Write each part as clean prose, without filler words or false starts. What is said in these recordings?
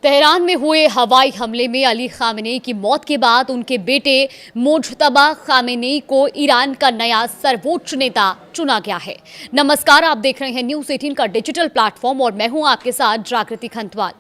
Tehran में हुए हवाई हमले में अली खामेनेई की मौत के बाद उनके बेटे मुज्तबा खामेनेई को ईरान का नया सर्वोच्च नेता चुना गया है। नमस्कार, आप देख रहे हैं न्यूज़ 18 का डिजिटल प्लेटफॉर्म और मैं हूं आपके साथ जागृति खंतवाल।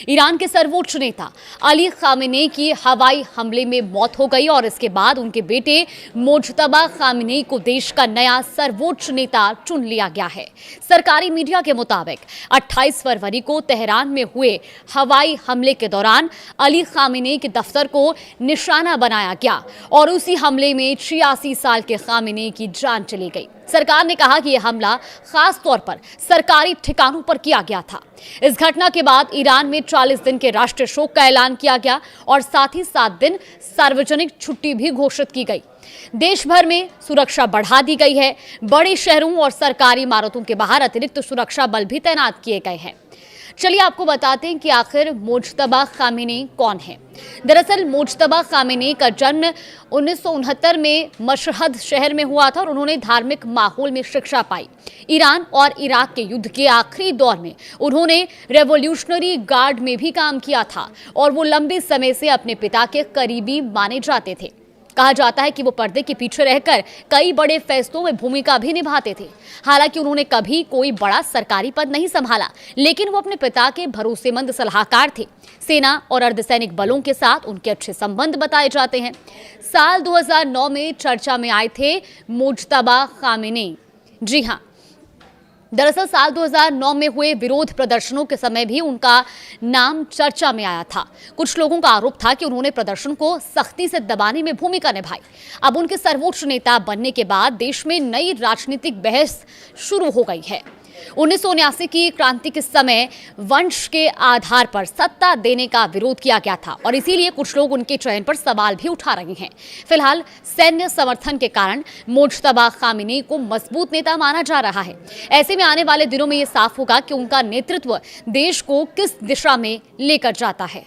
ईरान के सर्वोच्च नेता अली खामेनेई की हवाई हमले में मौत हो गई और इसके बाद उनके बेटे मुज्तबा खामेनेई को देश का नया सर्वोच्च नेता चुन लिया गया है। सरकारी मीडिया के मुताबिक 28 फरवरी को तेहरान में हुए हवाई हमले के दौरान अली खामेनेई के दफ्तर को निशाना बनाया गया और उसी हमले में 86 साल के खामेनेई की जान चली गई। सरकार ने कहा कि यह हमला खास तौर पर सरकारी ठिकानों पर किया गया था। इस घटना के बाद ईरान में 40 दिन के राष्ट्रीय शोक का ऐलान किया गया और साथ ही 7 दिन सार्वजनिक छुट्टी भी घोषित की गई। देश भर में सुरक्षा बढ़ा दी गई है। बड़े शहरों और सरकारी इमारतों के बाहर अतिरिक्त सुरक्षा बल भी तैनात किए गए हैं। चलिए आपको बताते हैं कि आखिर मुज्तबा खामेनेई कौन है। दरअसल मुज्तबा खामेनेई का जन्म 1969 में मशहद शहर में हुआ था और उन्होंने धार्मिक माहौल में शिक्षा पाई। ईरान और इराक के युद्ध के आखिरी दौर में उन्होंने रेवोल्यूशनरी गार्ड में भी काम किया था और वो लंबे समय से अपने पिता के करीबी माने जाते थे। कहा जाता है कि वो पर्दे के पीछे रहकर कई बड़े फैसलों में भूमिका भी निभाते थे। हालांकि उन्होंने कभी कोई बड़ा सरकारी पद नहीं संभाला, लेकिन वो अपने पिता के भरोसेमंद सलाहकार थे। सेना और अर्धसैनिक बलों के साथ उनके अच्छे संबंध बताए जाते हैं। साल 2009 में चर्चा में आए थे मुज्तबा खामेनेई। जी हाँ, दरअसल साल 2009 में हुए विरोध प्रदर्शनों के समय भी उनका नाम चर्चा में आया था। कुछ लोगों का आरोप था कि उन्होंने प्रदर्शन को सख्ती से दबाने में भूमिका निभाई। अब उनके सर्वोच्च नेता बनने के बाद देश में नई राजनीतिक बहस शुरू हो गई है। 1979 की क्रांति के समय वंश के आधार पर सत्ता देने का विरोध किया गया था और इसीलिए कुछ लोग उनके चयन पर सवाल भी उठा रहे हैं। फिलहाल सैन्य समर्थन के कारण मुज्तबा खामेनेई को मजबूत नेता माना जा रहा है। ऐसे में आने वाले दिनों में ये साफ होगा कि उनका नेतृत्व देश को किस दिशा में लेकर जाता है।